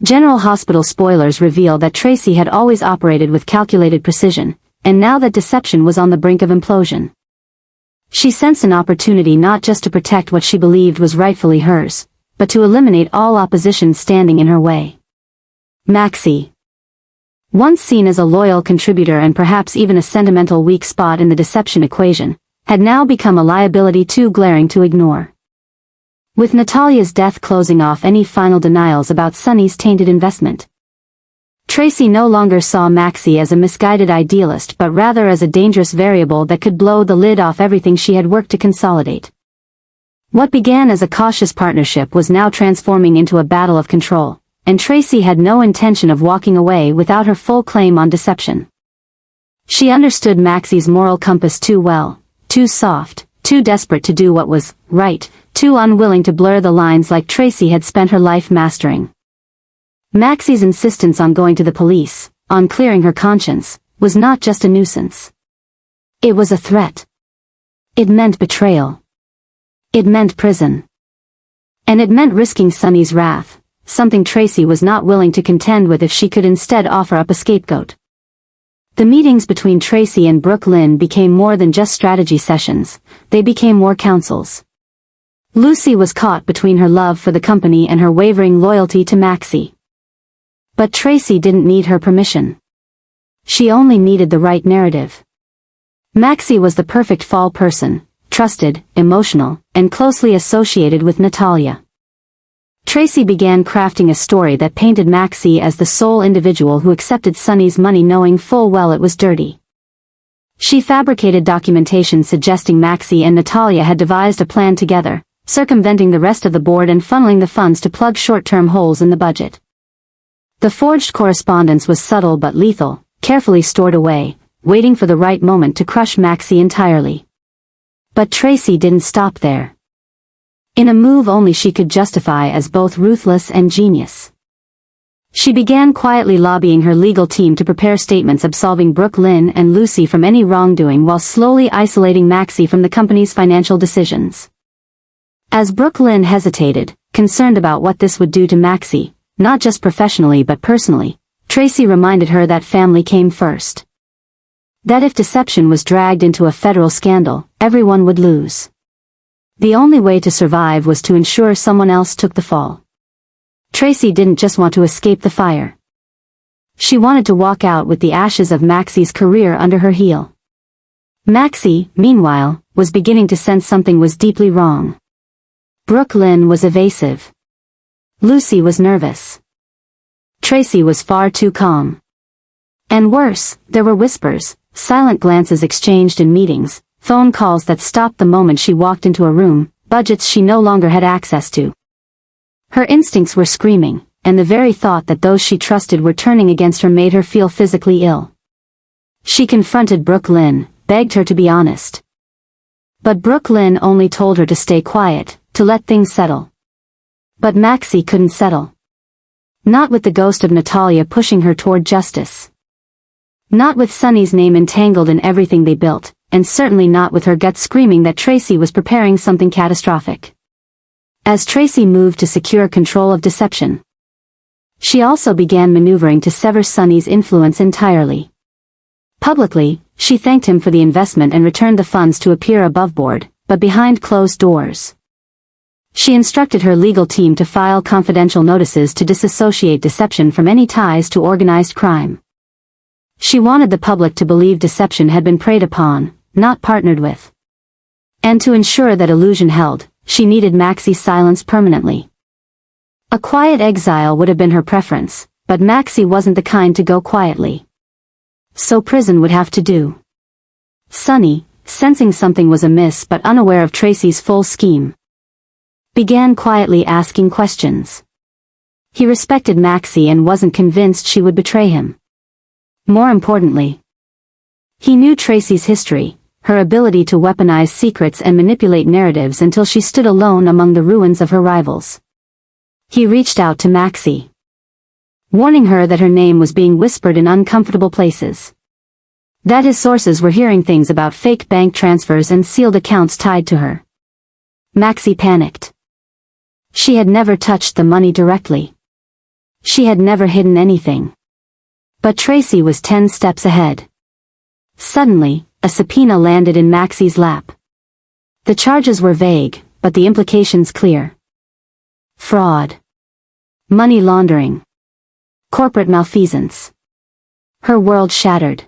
General Hospital spoilers reveal that Tracy had always operated with calculated precision, and now that deception was on the brink of implosion. She sensed an opportunity not just to protect what she believed was rightfully hers, but to eliminate all opposition standing in her way. Maxie. Once seen as a loyal contributor and perhaps even a sentimental weak spot in the deception equation, had now become a liability too glaring to ignore. With Natalia's death closing off any final denials about Sunny's tainted investment, Tracy no longer saw Maxie as a misguided idealist but rather as a dangerous variable that could blow the lid off everything she had worked to consolidate. What began as a cautious partnership was now transforming into a battle of control, and Tracy had no intention of walking away without her full claim on deception. She understood Maxie's moral compass too well, too soft, too desperate to do what was right, too unwilling to blur the lines like Tracy had spent her life mastering. Maxie's insistence on going to the police, on clearing her conscience, was not just a nuisance. It was a threat. It meant betrayal. It meant prison. And it meant risking Sunny's wrath, something Tracy was not willing to contend with if she could instead offer up a scapegoat. The meetings between Tracy and Brooke Lynn became more than just strategy sessions, they became war councils. Lucy was caught between her love for the company and her wavering loyalty to Maxie. But Tracy didn't need her permission. She only needed the right narrative. Maxie was the perfect fall person, trusted, emotional, and closely associated with Natalia. Tracy began crafting a story that painted Maxie as the sole individual who accepted Sunny's money knowing full well it was dirty. She fabricated documentation suggesting Maxie and Natalia had devised a plan together, circumventing the rest of the board and funneling the funds to plug short-term holes in the budget. The forged correspondence was subtle but lethal, carefully stored away, waiting for the right moment to crush Maxie entirely. But Tracy didn't stop there. In a move only she could justify as both ruthless and genius, she began quietly lobbying her legal team to prepare statements absolving Brooke Lynn and Lucy from any wrongdoing while slowly isolating Maxie from the company's financial decisions. As Brooke Lynn hesitated, concerned about what this would do to Maxie, not just professionally but personally, Tracy reminded her that family came first. That if deception was dragged into a federal scandal, everyone would lose. The only way to survive was to ensure someone else took the fall. Tracy didn't just want to escape the fire. She wanted to walk out with the ashes of Maxie's career under her heel. Maxie, meanwhile, was beginning to sense something was deeply wrong. Brooke Lynn was evasive. Lucy was nervous. Tracy was far too calm. And worse, there were whispers, silent glances exchanged in meetings, phone calls that stopped the moment she walked into a room, budgets she no longer had access to. Her instincts were screaming, and the very thought that those she trusted were turning against her made her feel physically ill. She confronted Brooke Lynn, begged her to be honest. But Brooke Lynn only told her to stay quiet, to let things settle. But Maxie couldn't settle. Not with the ghost of Natalia pushing her toward justice. Not with Sunny's name entangled in everything they built, and certainly not with her gut screaming that Tracy was preparing something catastrophic. As Tracy moved to secure control of deception, she also began maneuvering to sever Sunny's influence entirely. Publicly, she thanked him for the investment and returned the funds to appear above board, but behind closed doors. She instructed her legal team to file confidential notices to disassociate deception from any ties to organized crime. She wanted the public to believe deception had been preyed upon, not partnered with. And to ensure that illusion held, she needed Maxie's silence permanently. A quiet exile would have been her preference, but Maxie wasn't the kind to go quietly. So prison would have to do. Sunny, sensing something was amiss but unaware of Tracy's full scheme, began quietly asking questions. He respected Maxie and wasn't convinced she would betray him. More importantly, he knew Tracy's history, her ability to weaponize secrets and manipulate narratives until she stood alone among the ruins of her rivals. He reached out to Maxie, warning her that her name was being whispered in uncomfortable places. That his sources were hearing things about fake bank transfers and sealed accounts tied to her. Maxie panicked. She had never touched the money directly. She had never hidden anything. But Tracy was 10 steps ahead. Suddenly, a subpoena landed in Maxie's lap. The charges were vague, but the implications clear. Fraud. Money laundering. Corporate malfeasance. Her world shattered.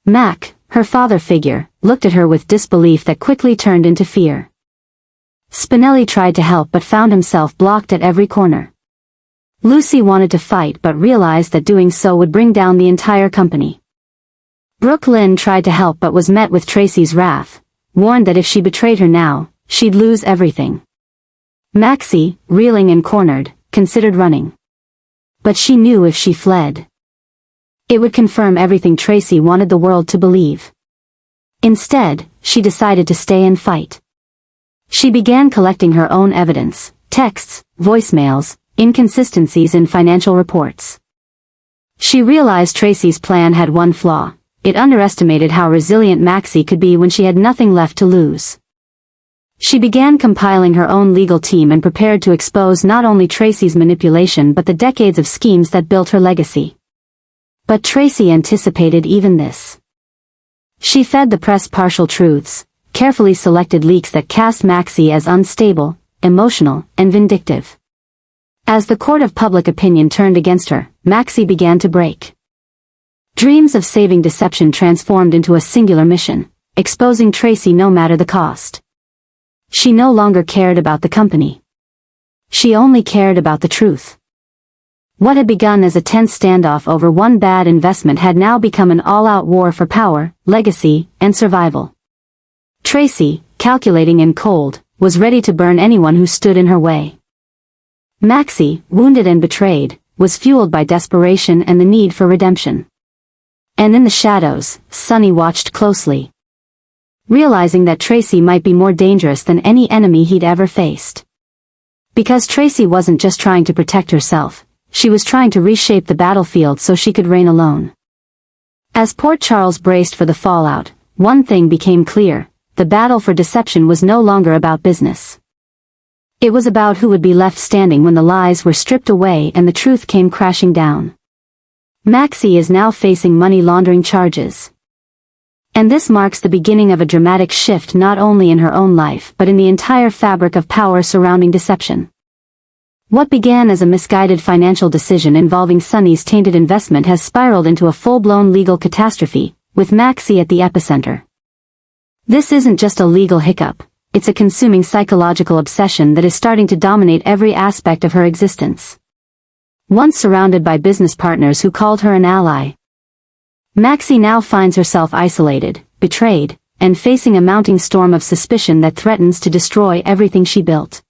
Mac, her father figure, looked at her with disbelief that quickly turned into fear. Spinelli tried to help but found himself blocked at every corner. Lucy wanted to fight but realized that doing so would bring down the entire company. Brooke Lynn tried to help but was met with Tracy's wrath, warned that if she betrayed her now, she'd lose everything. Maxie, reeling and cornered, considered running. But she knew if she fled, it would confirm everything Tracy wanted the world to believe. Instead, she decided to stay and fight. She began collecting her own evidence, texts, voicemails, inconsistencies in financial reports. She realized Tracy's plan had one flaw. It underestimated how resilient Maxie could be when she had nothing left to lose. She began compiling her own legal team and prepared to expose not only Tracy's manipulation but the decades of schemes that built her legacy. But Tracy anticipated even this. She fed the press partial truths, carefully selected leaks that cast Maxie as unstable, emotional, and vindictive. As the court of public opinion turned against her, Maxie began to break. Dreams of saving deception transformed into a singular mission, exposing Tracy no matter the cost. She no longer cared about the company. She only cared about the truth. What had begun as a tense standoff over one bad investment had now become an all-out war for power, legacy, and survival. Tracy, calculating and cold, was ready to burn anyone who stood in her way. Maxie, wounded and betrayed, was fueled by desperation and the need for redemption. And in the shadows, Sonny watched closely. Realizing that Tracy might be more dangerous than any enemy he'd ever faced. Because Tracy wasn't just trying to protect herself, she was trying to reshape the battlefield so she could reign alone. As Port Charles braced for the fallout, one thing became clear: the battle for deception was no longer about business. It was about who would be left standing when the lies were stripped away and the truth came crashing down. Maxie is now facing money laundering charges. And this marks the beginning of a dramatic shift not only in her own life but in the entire fabric of power surrounding deception. What began as a misguided financial decision involving Sonny's tainted investment has spiraled into a full-blown legal catastrophe, with Maxie at the epicenter. This isn't just a legal hiccup, it's a consuming psychological obsession that is starting to dominate every aspect of her existence. Once surrounded by business partners who called her an ally, Maxie now finds herself isolated, betrayed, and facing a mounting storm of suspicion that threatens to destroy everything she built.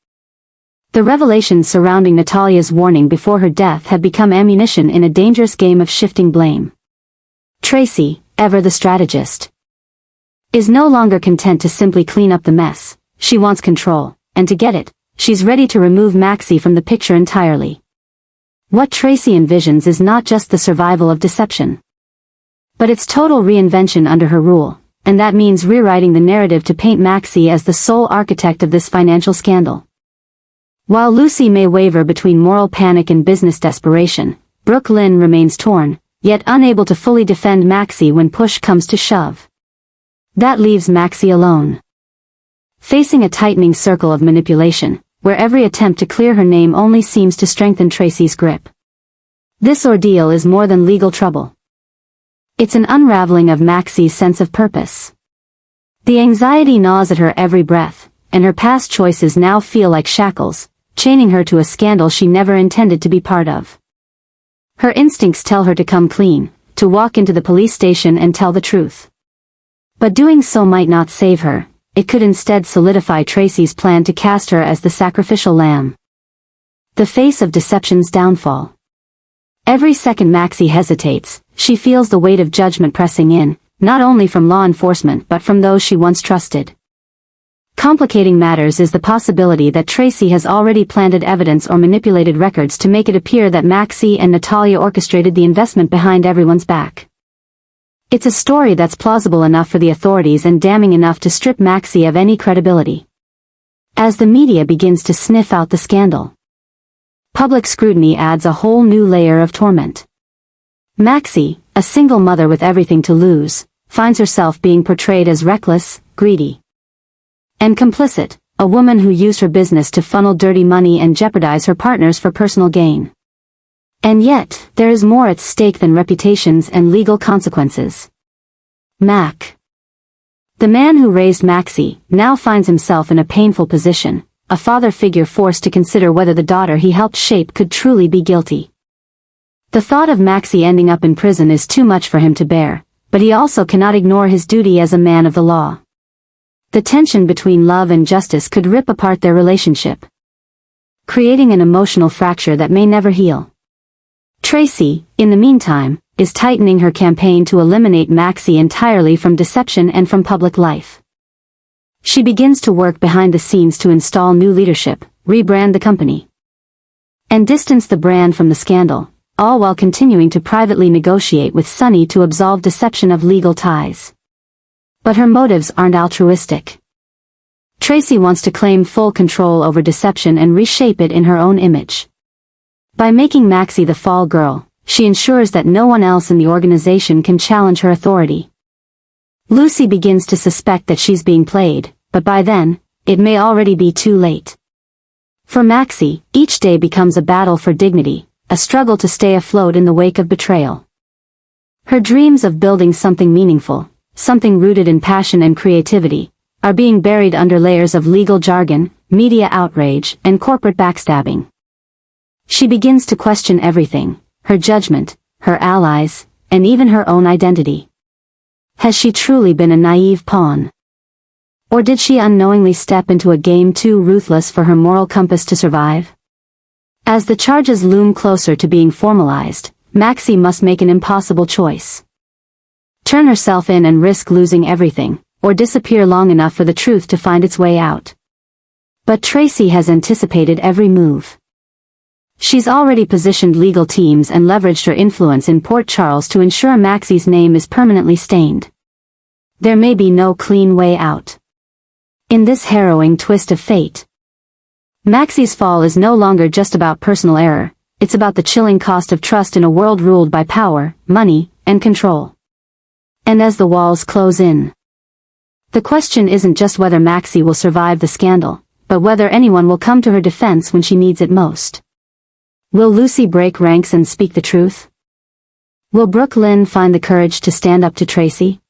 The revelations surrounding Natalia's warning before her death have become ammunition in a dangerous game of shifting blame. Tracy, ever the strategist, is no longer content to simply clean up the mess. She wants control, and to get it, she's ready to remove Maxie from the picture entirely. What Tracy envisions is not just the survival of deception, but its total reinvention under her rule, and that means rewriting the narrative to paint Maxie as the sole architect of this financial scandal. While Lucy may waver between moral panic and business desperation, Brooke Lynn remains torn, yet unable to fully defend Maxie when push comes to shove. That leaves Maxie alone, facing a tightening circle of manipulation, where every attempt to clear her name only seems to strengthen Tracy's grip. This ordeal is more than legal trouble. It's an unraveling of Maxie's sense of purpose. The anxiety gnaws at her every breath, and her past choices now feel like shackles, chaining her to a scandal she never intended to be part of. Her instincts tell her to come clean, to walk into the police station and tell the truth. But doing so might not save her. It could instead solidify Tracy's plan to cast her as the sacrificial lamb. The face of deception's downfall. Every second Maxie hesitates, she feels the weight of judgment pressing in, not only from law enforcement but from those she once trusted. Complicating matters is the possibility that Tracy has already planted evidence or manipulated records to make it appear that Maxie and Natalia orchestrated the investment behind everyone's back. It's a story that's plausible enough for the authorities and damning enough to strip Maxie of any credibility. As the media begins to sniff out the scandal, Public scrutiny adds a whole new layer of torment. Maxie, a single mother with everything to lose, finds herself being portrayed as reckless, greedy, and complicit, a woman who used her business to funnel dirty money and jeopardize her partners for personal gain. And yet, there is more at stake than reputations and legal consequences. Mac, the man who raised Maxie, now finds himself in a painful position, a father figure forced to consider whether the daughter he helped shape could truly be guilty. The thought of Maxie ending up in prison is too much for him to bear, but he also cannot ignore his duty as a man of the law. The tension between love and justice could rip apart their relationship, creating an emotional fracture that may never heal. Tracy, in the meantime, is tightening her campaign to eliminate Maxie entirely from deception and from public life. She begins to work behind the scenes to install new leadership, rebrand the company, and distance the brand from the scandal, all while continuing to privately negotiate with Sonny to absolve deception of legal ties. But her motives aren't altruistic. Tracy wants to claim full control over deception and reshape it in her own image. By making Maxie the fall girl, she ensures that no one else in the organization can challenge her authority. Lucy begins to suspect that she's being played, but by then, it may already be too late. For Maxie, each day becomes a battle for dignity, a struggle to stay afloat in the wake of betrayal. Her dreams of building something meaningful, something rooted in passion and creativity, are being buried under layers of legal jargon, media outrage, and corporate backstabbing. She begins to question everything, her judgment, her allies, and even her own identity. Has she truly been a naive pawn? Or did she unknowingly step into a game too ruthless for her moral compass to survive? As the charges loom closer to being formalized, Maxie must make an impossible choice. Turn herself in and risk losing everything, or disappear long enough for the truth to find its way out. But Tracy has anticipated every move. She's already positioned legal teams and leveraged her influence in Port Charles to ensure Maxie's name is permanently stained. There may be no clean way out. In this harrowing twist of fate, Maxie's fall is no longer just about personal error, it's about the chilling cost of trust in a world ruled by power, money, and control. And as the walls close in, the question isn't just whether Maxie will survive the scandal, but whether anyone will come to her defense when she needs it most. Will Lucy break ranks and speak the truth? Will Brooke Lynn find the courage to stand up to Tracy?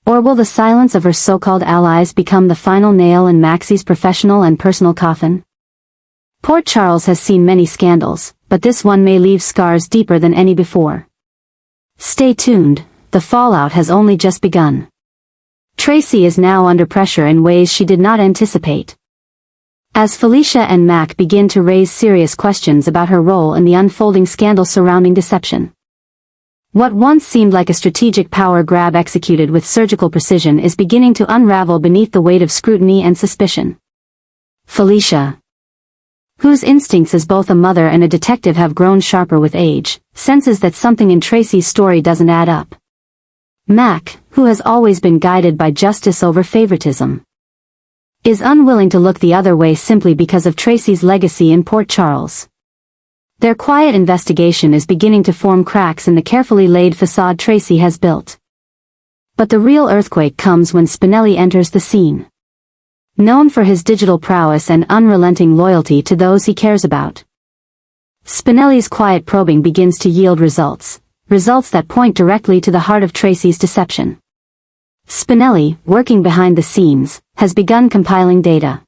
Or will the silence of her so-called allies become the final nail in Maxie's professional and personal coffin? Port Charles has seen many scandals, but this one may leave scars deeper than any before. Stay tuned, the fallout has only just begun. Tracy is now under pressure in ways she did not anticipate. As Felicia and Mac begin to raise serious questions about her role in the unfolding scandal surrounding deception. What once seemed like a strategic power grab executed with surgical precision is beginning to unravel beneath the weight of scrutiny and suspicion. Felicia, whose instincts as both a mother and a detective have grown sharper with age, senses that something in Tracy's story doesn't add up. Mac, who has always been guided by justice over favoritism, is unwilling to look the other way simply because of Tracy's legacy in Port Charles. Their quiet investigation is beginning to form cracks in the carefully laid facade Tracy has built. But the real earthquake comes when Spinelli enters the scene. Known for his digital prowess and unrelenting loyalty to those he cares about, Spinelli's quiet probing begins to yield results that point directly to the heart of Tracy's deception. Spinelli, working behind the scenes, has begun compiling data,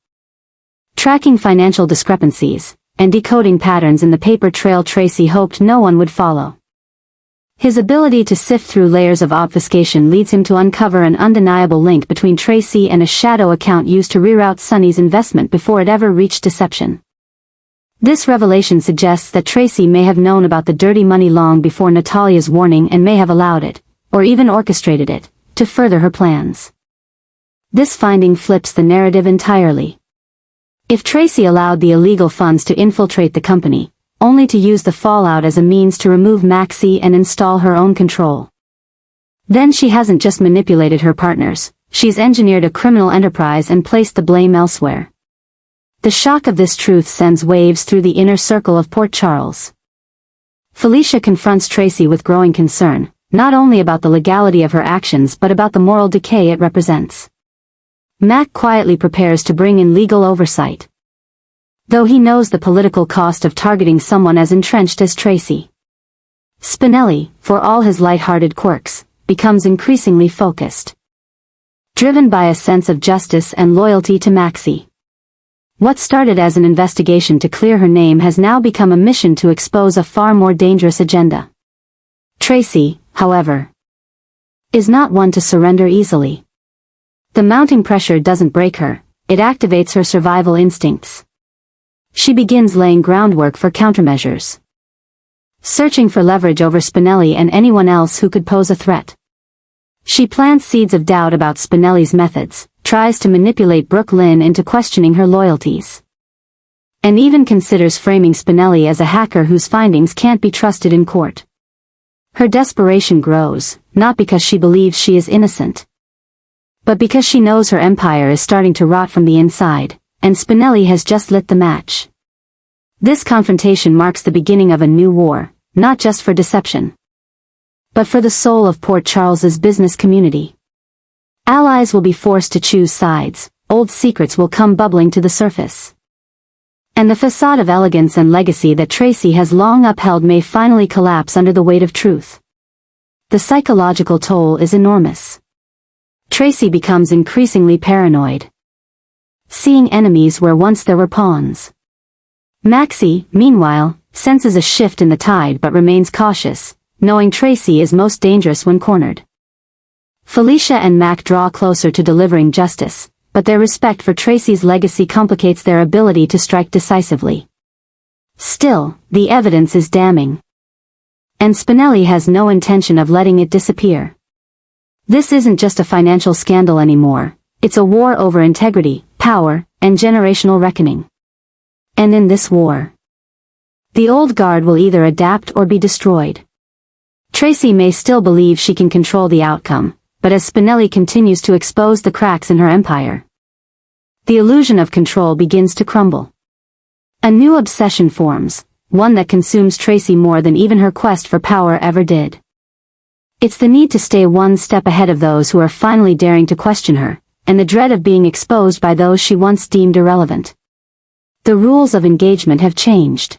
tracking financial discrepancies, and decoding patterns in the paper trail Tracy hoped no one would follow. His ability to sift through layers of obfuscation leads him to uncover an undeniable link between Tracy and a shadow account used to reroute Sonny's investment before it ever reached deception. This revelation suggests that Tracy may have known about the dirty money long before Natalia's warning and may have allowed it, or even orchestrated it, to further her plans. This finding flips the narrative entirely. If Tracy allowed the illegal funds to infiltrate the company, only to use the fallout as a means to remove Maxie and install her own control, then she hasn't just manipulated her partners, she's engineered a criminal enterprise and placed the blame elsewhere. The shock of this truth sends waves through the inner circle of Port Charles. Felicia confronts Tracy with growing concern, not only about the legality of her actions but about the moral decay it represents. Mac quietly prepares to bring in legal oversight, though he knows the political cost of targeting someone as entrenched as Tracy. Spinelli, for all his light-hearted quirks, becomes increasingly focused, driven by a sense of justice and loyalty to Maxie. What started as an investigation to clear her name has now become a mission to expose a far more dangerous agenda. Tracy, however, is not one to surrender easily. The mounting pressure doesn't break her, it activates her survival instincts. She begins laying groundwork for countermeasures, searching for leverage over Spinelli and anyone else who could pose a threat. She plants seeds of doubt about Spinelli's methods, tries to manipulate Brooke Lynn into questioning her loyalties, and even considers framing Spinelli as a hacker whose findings can't be trusted in court. Her desperation grows, not because she believes she is innocent, but because she knows her empire is starting to rot from the inside, and Spinelli has just lit the match. This confrontation marks the beginning of a new war, not just for deception, but for the soul of Port Charles's business community. Allies will be forced to choose sides, old secrets will come bubbling to the surface, and the facade of elegance and legacy that Tracy has long upheld may finally collapse under the weight of truth. The psychological toll is enormous. Tracy becomes increasingly paranoid, seeing enemies where once there were pawns. Maxie, meanwhile, senses a shift in the tide but remains cautious, knowing Tracy is most dangerous when cornered. Felicia and Mac draw closer to delivering justice, but their respect for Tracy's legacy complicates their ability to strike decisively. Still, the evidence is damning, and Spinelli has no intention of letting it disappear. This isn't just a financial scandal anymore, it's a war over integrity, power, and generational reckoning. And in this war, the old guard will either adapt or be destroyed. Tracy may still believe she can control the outcome, but as Spinelli continues to expose the cracks in her empire, the illusion of control begins to crumble. A new obsession forms, one that consumes Tracy more than even her quest for power ever did. It's the need to stay one step ahead of those who are finally daring to question her, and the dread of being exposed by those she once deemed irrelevant. The rules of engagement have changed,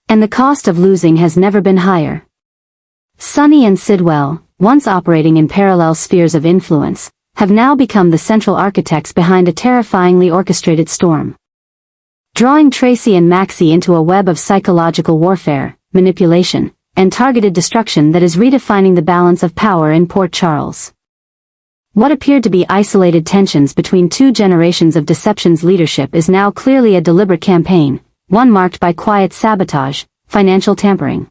and the cost of losing has never been higher. Sonny and Sidwell, once operating in parallel spheres of influence, have now become the central architects behind a terrifyingly orchestrated storm, drawing Tracy and Maxie into a web of psychological warfare, manipulation, and targeted destruction that is redefining the balance of power in Port Charles. What appeared to be isolated tensions between two generations of deception's leadership is now clearly a deliberate campaign, one marked by quiet sabotage, financial tampering,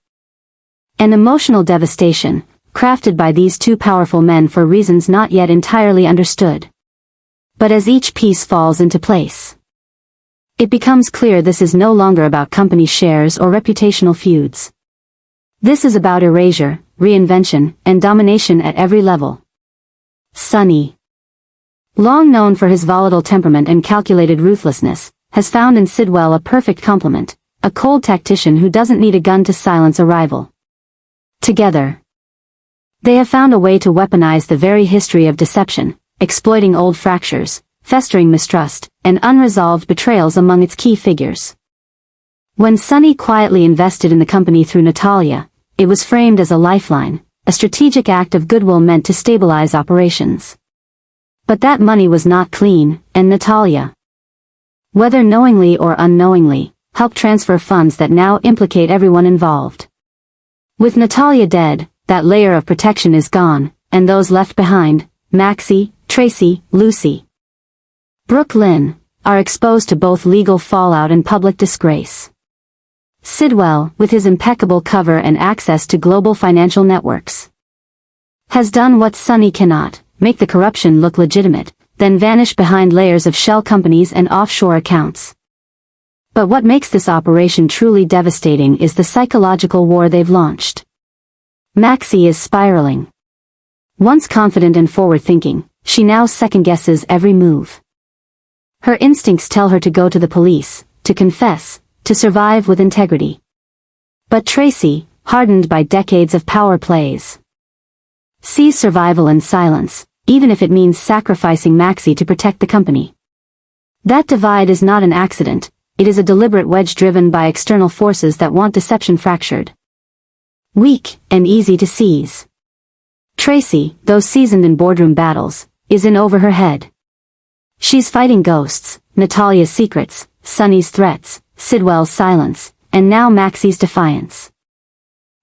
and emotional devastation, crafted by these two powerful men for reasons not yet entirely understood. But as each piece falls into place, it becomes clear this is no longer about company shares or reputational feuds. This is about erasure, reinvention, and domination at every level. Sonny, long known for his volatile temperament and calculated ruthlessness, has found in Sidwell a perfect complement, a cold tactician who doesn't need a gun to silence a rival. Together, they have found a way to weaponize the very history of deception, exploiting old fractures, festering mistrust, and unresolved betrayals among its key figures. When Sonny quietly invested in the company through Natalia, it was framed as a lifeline, a strategic act of goodwill meant to stabilize operations. But that money was not clean, and Natalia, whether knowingly or unknowingly, helped transfer funds that now implicate everyone involved. With Natalia dead, that layer of protection is gone, and those left behind, Maxie, Tracy, Lucy, Brooke Lynn, are exposed to both legal fallout and public disgrace. Sidwell, with his impeccable cover and access to global financial networks, has done what Sonny cannot, make the corruption look legitimate, then vanish behind layers of shell companies and offshore accounts. But what makes this operation truly devastating is the psychological war they've launched. Maxie is spiraling. Once confident and forward-thinking, she now second-guesses every move. Her instincts tell her to go to the police, to confess, to survive with integrity. But Tracy, hardened by decades of power plays, sees survival in silence, even if it means sacrificing Maxie to protect the company. That divide is not an accident, it is a deliberate wedge driven by external forces that want deception fractured, weak, and easy to seize. Tracy, though seasoned in boardroom battles, is in over her head. She's fighting ghosts, Natalia's secrets, Sunny's threats, Sidwell's silence, and now Maxie's defiance.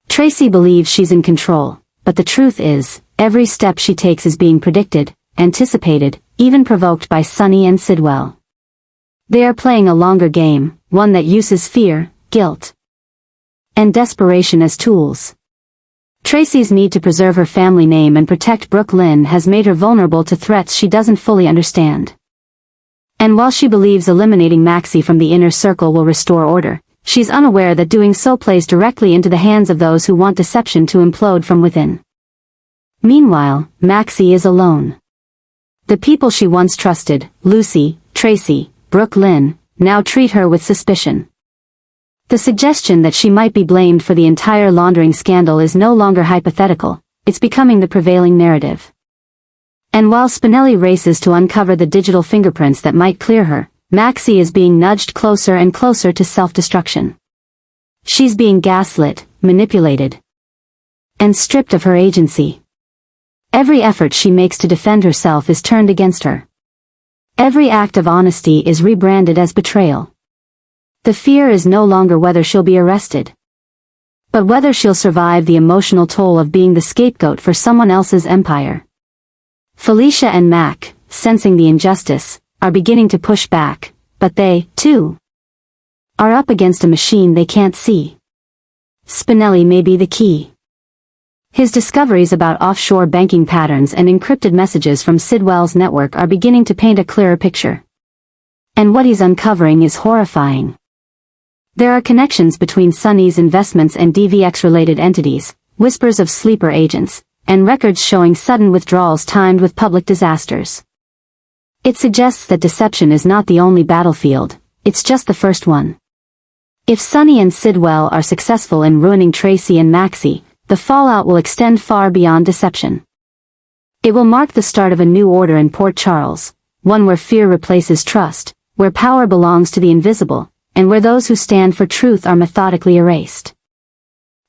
Tracy believes she's in control, but the truth is, every step she takes is being predicted, anticipated, even provoked by Sunny and Sidwell. They are playing a longer game, one that uses fear, guilt, and desperation as tools. Tracy's need to preserve her family name and protect Brooke Lynn has made her vulnerable to threats she doesn't fully understand. And while she believes eliminating Maxie from the inner circle will restore order, she's unaware that doing so plays directly into the hands of those who want deception to implode from within. Meanwhile, Maxie is alone. The people she once trusted, Lucy, Tracy, Brooke Lynn, now treat her with suspicion. The suggestion that she might be blamed for the entire laundering scandal is no longer hypothetical, it's becoming the prevailing narrative. And while Spinelli races to uncover the digital fingerprints that might clear her, Maxie is being nudged closer and closer to self-destruction. She's being gaslit, manipulated, and stripped of her agency. Every effort she makes to defend herself is turned against her. Every act of honesty is rebranded as betrayal. The fear is no longer whether she'll be arrested, but whether she'll survive the emotional toll of being the scapegoat for someone else's empire. Felicia and Mac, sensing the injustice, are beginning to push back, but they, too, are up against a machine they can't see. Spinelli may be the key. His discoveries about offshore banking patterns and encrypted messages from Sidwell's network are beginning to paint a clearer picture. And what he's uncovering is horrifying. There are connections between Sunny's investments and DVX-related entities, whispers of sleeper agents, and records showing sudden withdrawals timed with public disasters. It suggests that deception is not the only battlefield, it's just the first one. If Sunny and Sidwell are successful in ruining Tracy and Maxie, the fallout will extend far beyond deception. It will mark the start of a new order in Port Charles, one where fear replaces trust, where power belongs to the invisible, and where those who stand for truth are methodically erased.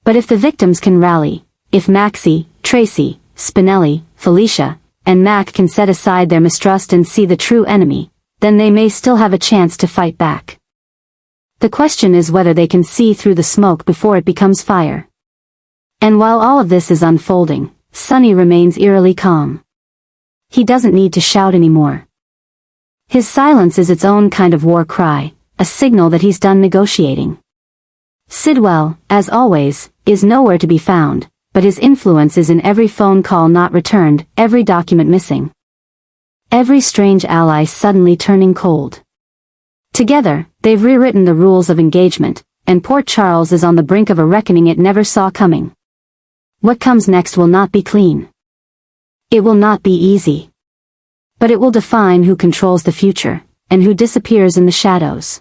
But if the victims can rally, if Maxie, Tracy, Spinelli, Felicia, and Mac can set aside their mistrust and see the true enemy, then they may still have a chance to fight back. The question is whether they can see through the smoke before it becomes fire. And while all of this is unfolding, Sunny remains eerily calm. He doesn't need to shout anymore. His silence is its own kind of war cry, a signal that he's done negotiating. Sidwell, as always, is nowhere to be found, but his influence is in every phone call not returned, every document missing, every strange ally suddenly turning cold. Together, they've rewritten the rules of engagement, and Port Charles is on the brink of a reckoning it never saw coming. What comes next will not be clean. It will not be easy. But it will define who controls the future, and who disappears in the shadows.